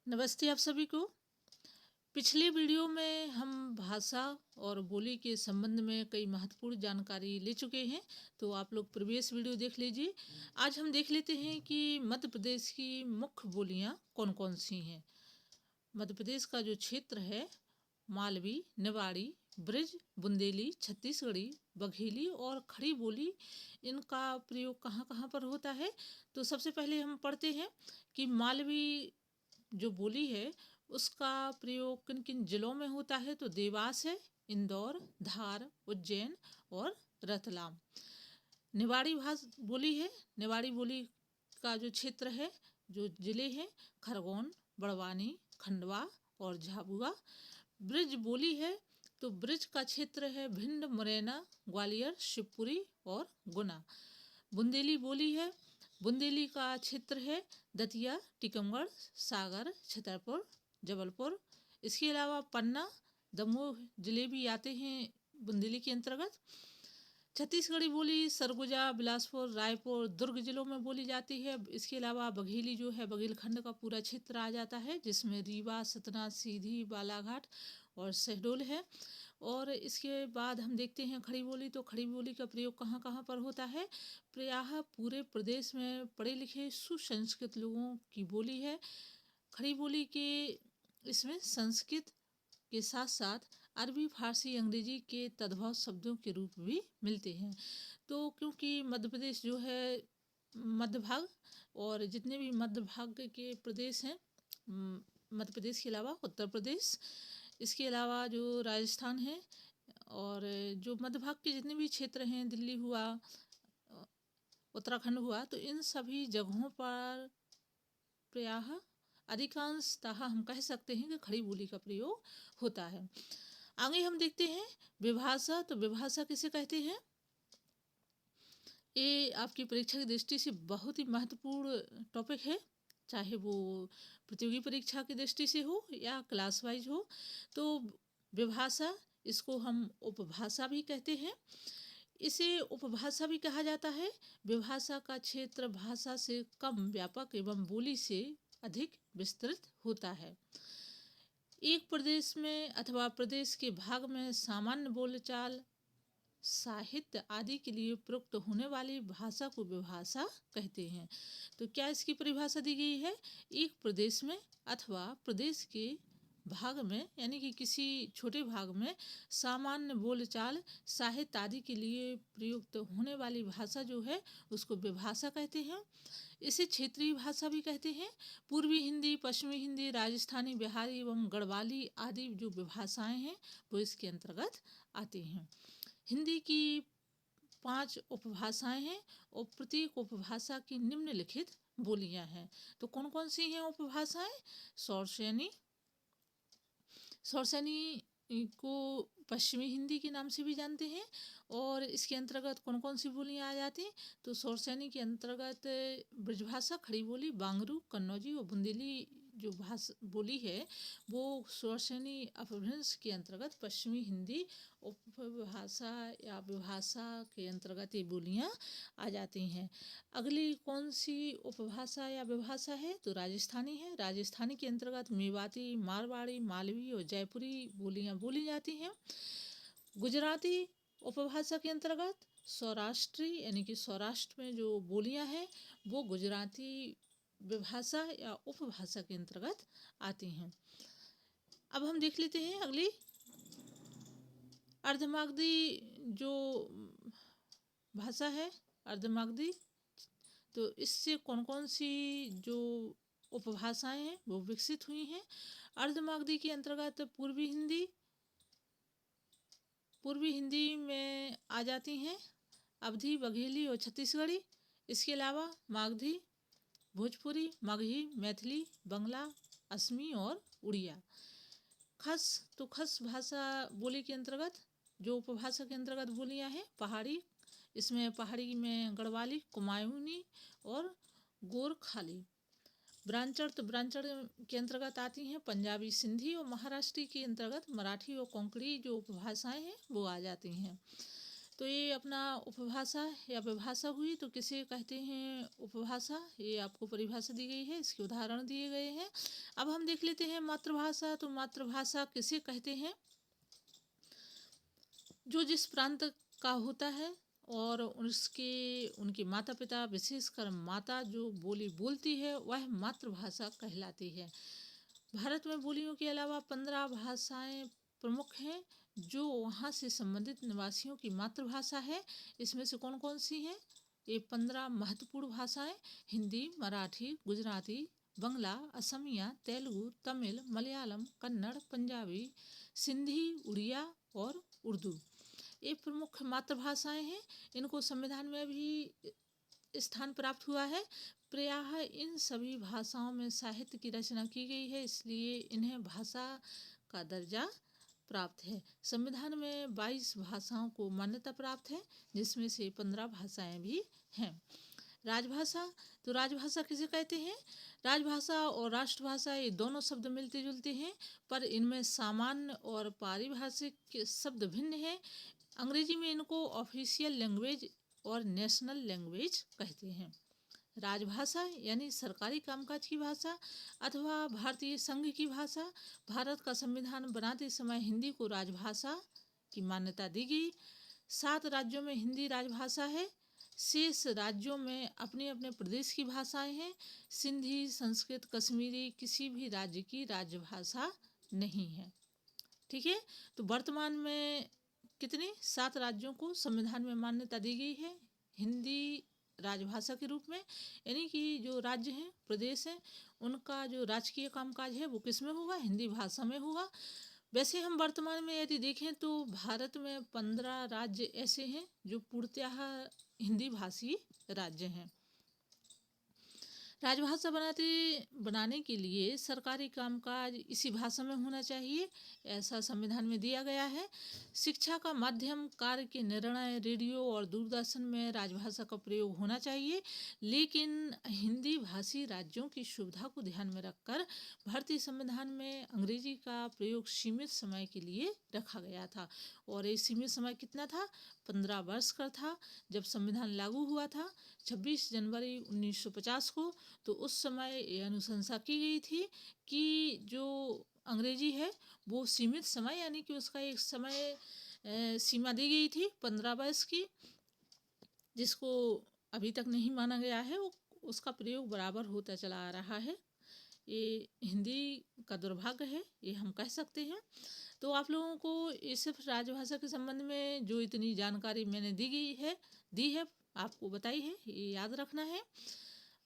नमस्ते आप सभी को। पिछले वीडियो में हम भाषा और बोली के संबंध में कई महत्वपूर्ण जानकारी ले चुके हैं, तो आप लोग प्रीवियस वीडियो देख लीजिए। आज हम देख लेते हैं कि मध्य प्रदेश की मुख्य बोलियां कौन कौन सी हैं। मध्य प्रदेश का जो क्षेत्र है, मालवी, निवाड़ी, ब्रज, बुंदेली, छत्तीसगढ़ी, बघेली और खड़ी बोली, इनका प्रयोग कहाँ कहाँ पर होता है। तो सबसे पहले हम पढ़ते हैं कि मालवी जो बोली है उसका प्रयोग किन किन जिलों में होता है। तो देवास है, इंदौर, धार, उज्जैन और रतलाम। निवाड़ी बोली है। निवाड़ी बोली का जो क्षेत्र है, जो जिले हैं, खरगोन, बड़वानी, खंडवा और झाबुआ। ब्रज बोली है तो ब्रज का क्षेत्र है भिंड, मुरैना, ग्वालियर, शिवपुरी और गुना। बुंदेली बोली है। बुंदेली का क्षेत्र है दतिया, टीकमगढ़, सागर, छतरपुर, जबलपुर। इसके अलावा पन्ना, दमोह जिले भी आते हैं बुंदेली के अंतर्गत। छत्तीसगढ़ी बोली सरगुजा, बिलासपुर, रायपुर, दुर्ग जिलों में बोली जाती है। इसके अलावा बघेली जो है बघेलखंड का पूरा क्षेत्र आ जाता है, जिसमें रीवा, सतना, सीधी, बालाघाट और शहडोल है। और इसके बाद हम देखते हैं खड़ी बोली। तो खड़ी बोली का प्रयोग कहाँ कहाँ पर होता है। प्रायः पूरे प्रदेश में पढ़े लिखे सुसंस्कृत लोगों की बोली है। खड़ी बोली के इसमें संस्कृत के साथ साथ अरबी, फारसी, अंग्रेजी के तद्भव शब्दों के रूप भी मिलते हैं। तो क्योंकि मध्य प्रदेश जो है मध्य भाग, और जितने भी मध्य भाग के प्रदेश हैं, मध्य प्रदेश के अलावा उत्तर प्रदेश, इसके अलावा जो राजस्थान है, और जो मध्य भाग के जितने भी क्षेत्र हैं, दिल्ली हुआ, उत्तराखंड हुआ, तो इन सभी जगहों पर प्रायः अधिकांशतः हम कह सकते हैं कि खड़ी बोली का प्रयोग होता है। आगे हम देखते हैं विभाषा। तो विभाषा किसे कहते हैं। ये आपकी परीक्षा की दृष्टि से बहुत ही महत्वपूर्ण टॉपिक है, चाहे वो प्रतियोगी परीक्षा की दृष्टि से हो या क्लास वाइज हो। तो विभाषा, इसको हम उपभाषा भी कहते हैं। इसे उपभाषा भी कहा जाता है। विभाषा का क्षेत्र भाषा से कम व्यापक एवं बोली से अधिक विस्तृत होता है। एक प्रदेश में अथवा प्रदेश के भाग में सामान्य बोलचाल, साहित्य आदि के लिए प्रयुक्त होने वाली भाषा को विभाषा कहते हैं। तो क्या इसकी परिभाषा दी गई है। एक प्रदेश में अथवा प्रदेश के भाग में, यानी कि किसी छोटे भाग में सामान्य बोलचाल, साहित्य आदि के लिए प्रयुक्त होने वाली भाषा जो है उसको विभाषा कहते हैं। इसे क्षेत्रीय भाषा भी कहते हैं। पूर्वी हिंदी, पश्चिमी हिंदी, राजस्थानी, बिहारी एवं गढ़वाली आदि जो विभाषाएं हैं वो इसके अंतर्गत आती हैं। हिंदी की 5 उपभाषाएं हैं और प्रत्येक उपभाषा की निम्नलिखित बोलियां हैं। तो कौन कौन सी हैं उपभाषाएं। सौरसैनी, सौरसैनी को पश्चिमी हिंदी के नाम से भी जानते हैं। और इसके अंतर्गत कौन कौन सी बोलियां आ जाती हैं। तो सौरसैनी के अंतर्गत ब्रजभाषा, खड़ी बोली, बांगरू, कन्नौजी और बुंदेली जो बोली है वो सौरसैनी अपभ्रंश के अंतर्गत पश्चिमी हिंदी उपभाषा या विभाषा के अंतर्गत ये बोलियां आ जाती हैं। अगली कौन सी उपभाषा या विभाषा है। तो राजस्थानी है। राजस्थानी के अंतर्गत मेवाती, मारवाड़ी, मालवी और जयपुरी बोलियां बोली जाती हैं। गुजराती उपभाषा के अंतर्गत सौराष्ट्री, यानी कि सौराष्ट्र में जो बोलियां हैं वो गुजराती विभाषा या उपभाषा के अंतर्गत आती हैं। अब हम देख लेते हैं अगली अर्धमागधी जो भाषा है, अर्धमागधी। तो इससे कौन कौन सी जो उपभाषाएं हैं वो विकसित हुई हैं। अर्धमागधी के अंतर्गत पूर्वी हिंदी में आ जाती हैं अवधी, बघेली और छत्तीसगढ़ी। इसके अलावा मागधी, भोजपुरी, मगही, मैथिली, बंगला, असमी और उड़िया। खस, तो खस भाषा बोली के अंतर्गत जो उपभाषा के अंतर्गत बोलियां हैं पहाड़ी, इसमें पहाड़ी में गढ़वाली, कुमायूनी और गोरखाली। ब्रांचड़, तो ब्रांचड़ के अंतर्गत आती हैं पंजाबी, सिंधी और महाराष्ट्री के अंतर्गत मराठी और कोंकणी जो उपभाषाएं हैं वो आ जाती हैं। तो ये अपना उपभाषा या विभाषा हुई। तो किसे कहते हैं उपभाषा, ये आपको परिभाषा दी गई है, इसके उदाहरण दिए गए हैं। अब हम देख लेते हैं मातृभाषा। तो मातृभाषा किसे कहते हैं? जो जिस प्रांत का होता है और उनके माता पिता, विशेषकर माता जो बोली बोलती है, वह मातृभाषा कहलाती है। भारत में बोलियों के अलावा 15 भाषाएं प्रमुख हैं जो वहाँ से संबंधित निवासियों की मातृभाषा है। इसमें से कौन कौन सी हैं? ये 15 महत्वपूर्ण भाषाएं हिंदी, मराठी, गुजराती, बंगला, असमिया, तेलुगु, तमिल, मलयालम, कन्नड़, पंजाबी, सिंधी, उड़िया और उर्दू, ये प्रमुख मातृभाषाएं हैं। इनको संविधान में भी स्थान प्राप्त हुआ है। प्रायः इन सभी भाषाओं में साहित्य की रचना की गई है, इसलिए इन्हें भाषा का दर्जा प्राप्त है। संविधान में 22 भाषाओं को मान्यता प्राप्त है, जिसमें से 15 भाषाएं भी हैं। राजभाषा। तो राजभाषा किसे कहते हैं? राजभाषा और राष्ट्रभाषा ये दोनों शब्द मिलते जुलते हैं, पर इनमें सामान्य और पारिभाषिक शब्द भिन्न हैं। अंग्रेजी में इनको ऑफिशियल लैंग्वेज और नेशनल लैंग्वेज कहते हैं। राजभाषा यानी सरकारी कामकाज की भाषा अथवा भारतीय संघ की भाषा। भारत का संविधान बनाते समय हिंदी को राजभाषा की मान्यता दी गई। 7 राज्यों में हिंदी राजभाषा है। शेष राज्यों में अपने अपने प्रदेश की भाषाएं हैं। सिंधी, संस्कृत, कश्मीरी किसी भी राज्य की राजभाषा नहीं है। ठीक है। तो वर्तमान में कितने 7 राज्यों को संविधान में मान्यता दी गई है हिंदी राजभाषा के रूप में। यानी कि जो राज्य हैं, प्रदेश हैं, उनका जो राजकीय कामकाज है वो किस में होगा? हिंदी भाषा में होगा। वैसे हम वर्तमान में यदि देखें तो भारत में 15 राज्य ऐसे हैं जो पूर्णतः हिंदी भाषी राज्य हैं। राजभाषा बनाने के लिए सरकारी कामकाज इसी भाषा में होना चाहिए, ऐसा संविधान में दिया गया है। शिक्षा का माध्यम, कार्य के निर्णय रेडियो और दूरदर्शन में राजभाषा का प्रयोग होना चाहिए, लेकिन हिंदी भाषी राज्यों की सुविधा को ध्यान में रखकर भारतीय संविधान में अंग्रेजी का प्रयोग सीमित समय के लिए रखा गया था। और ये सीमित समय कितना था? 15 वर्ष का था। जब संविधान लागू हुआ था 26 जनवरी 1950 को, तो उस समय ये अनुशंसा की गई थी कि जो अंग्रेजी है वो सीमित समय, यानी कि उसका एक समय सीमा दी गई थी 15 वर्ष की, जिसको अभी तक नहीं माना गया है। वो उसका प्रयोग बराबर होता चला आ रहा है। ये हिंदी का दुर्भाग्य है, ये हम कह सकते हैं। तो आप लोगों को ये सिर्फ राजभाषा के संबंध में जो इतनी जानकारी मैंने दी है आपको बताई है, ये याद रखना है।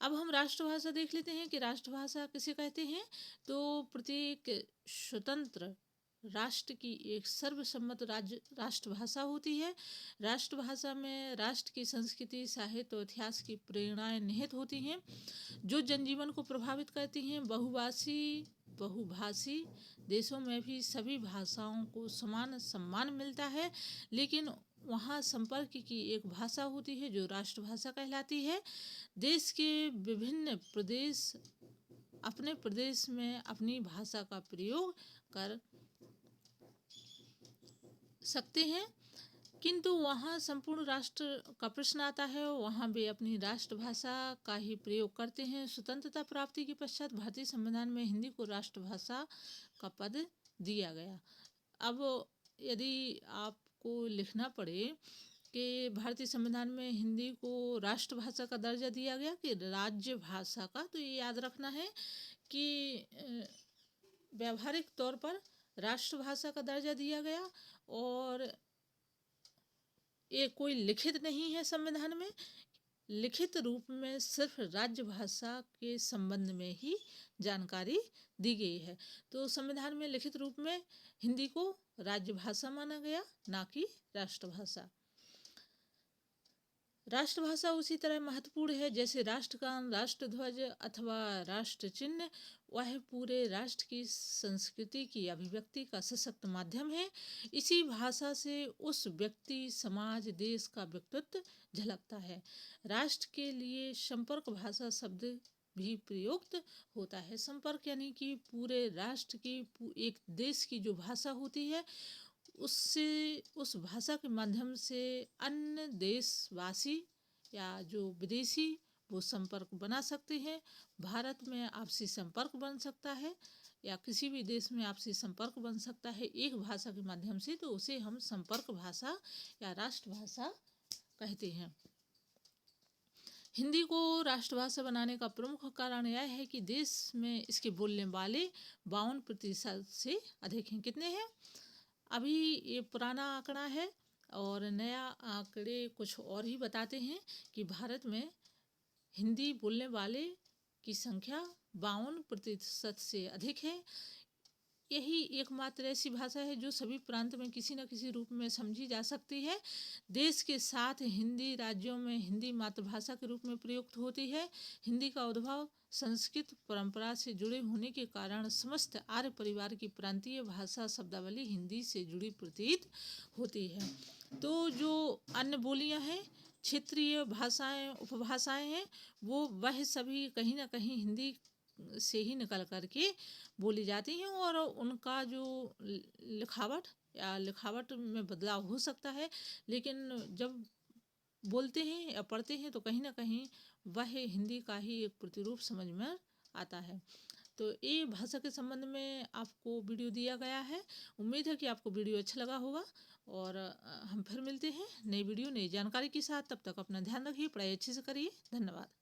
अब हम राष्ट्रभाषा देख लेते हैं कि राष्ट्रभाषा किसे कहते हैं। तो प्रत्येक स्वतंत्र राष्ट्र की एक सर्वसम्मत राष्ट्रभाषा होती है। राष्ट्रभाषा में राष्ट्र की संस्कृति, साहित्य और इतिहास की प्रेरणाएं निहित होती हैं, जो जनजीवन को प्रभावित करती हैं। बहुभाषी देशों में भी सभी भाषाओं को समान सम्मान मिलता है, लेकिन वहाँ संपर्क की एक भाषा होती है जो राष्ट्रभाषा कहलाती है। देश के विभिन्न प्रदेश अपने प्रदेश में अपनी भाषा का प्रयोग कर सकते हैं, किंतु वहाँ संपूर्ण राष्ट्र का प्रश्न आता है, वहाँ वे अपनी राष्ट्रभाषा का ही प्रयोग करते हैं। स्वतंत्रता प्राप्ति के पश्चात भारतीय संविधान में हिंदी को राष्ट्रभाषा का पद दिया गया। अब यदि आपको लिखना पड़े कि भारतीय संविधान में हिंदी को राष्ट्रभाषा का दर्जा दिया गया कि राज्य भाषा का, तो ये याद रखना है कि व्यावहारिक तौर पर राष्ट्रभाषा का दर्जा दिया गया, और ये कोई लिखित नहीं है संविधान में। लिखित रूप में सिर्फ राज्य भाषा के संबंध में ही जानकारी दी गई है। तो संविधान में लिखित रूप में हिंदी को राज्य भाषा माना गया, ना कि राष्ट्रभाषा। राष्ट्रभाषा उसी तरह महत्वपूर्ण है जैसे राष्ट्रगान, राष्ट्रध्वज अथवा राष्ट्र चिन्ह। वह पूरे राष्ट्र की संस्कृति की अभिव्यक्ति का सशक्त माध्यम है। इसी भाषा से उस व्यक्ति, समाज, देश का व्यक्तित्व झलकता है। राष्ट्र के लिए संपर्क भाषा शब्द भी प्रयुक्त होता है। संपर्क यानी कि पूरे राष्ट्र की, एक देश की जो भाषा होती है उससे उस भाषा के माध्यम से अन्य देशवासी या जो विदेशी वो संपर्क बना सकते हैं। भारत में आपसी संपर्क बन सकता है या किसी भी देश में आपसी संपर्क बन सकता है एक भाषा के माध्यम से, तो उसे हम संपर्क भाषा या राष्ट्रभाषा कहते हैं। हिंदी को राष्ट्रभाषा बनाने का प्रमुख कारण यह है कि देश में इसके बोलने वाले 52% से अधिक हैं। कितने हैं? अभी ये पुराना आंकड़ा है और नया आंकड़े कुछ और ही बताते हैं कि भारत में हिंदी बोलने वाले की संख्या 52% से अधिक है। यही एकमात्र ऐसी भाषा है जो सभी प्रांत में किसी न किसी रूप में समझी जा सकती है। देश के साथ हिंदी राज्यों में हिंदी मातृभाषा के रूप में प्रयुक्त होती है। हिंदी का उद्भव संस्कृत परंपरा से जुड़े होने के कारण समस्त आर्य परिवार की प्रांतीय भाषा शब्दावली हिंदी से जुड़ी प्रतीत होती है। तो जो अन्य बोलियां हैं, क्षेत्रीय भाषाएं, उपभाषाएं हैं, वह सभी कहीं ना कहीं हिंदी से ही निकल करके बोली जाती हैं और उनका जो लिखावट में बदलाव हो सकता है, लेकिन जब बोलते हैं या पढ़ते हैं तो कहीं ना कहीं वह हिंदी का ही एक प्रतिरूप समझ में आता है। तो ये भाषा के संबंध में आपको वीडियो दिया गया है। उम्मीद है कि आपको वीडियो अच्छा लगा होगा और हम फिर मिलते हैं नई वीडियो नई जानकारी के साथ। तब तक अपना ध्यान रखिए, पढ़ाई अच्छे से करिए। धन्यवाद।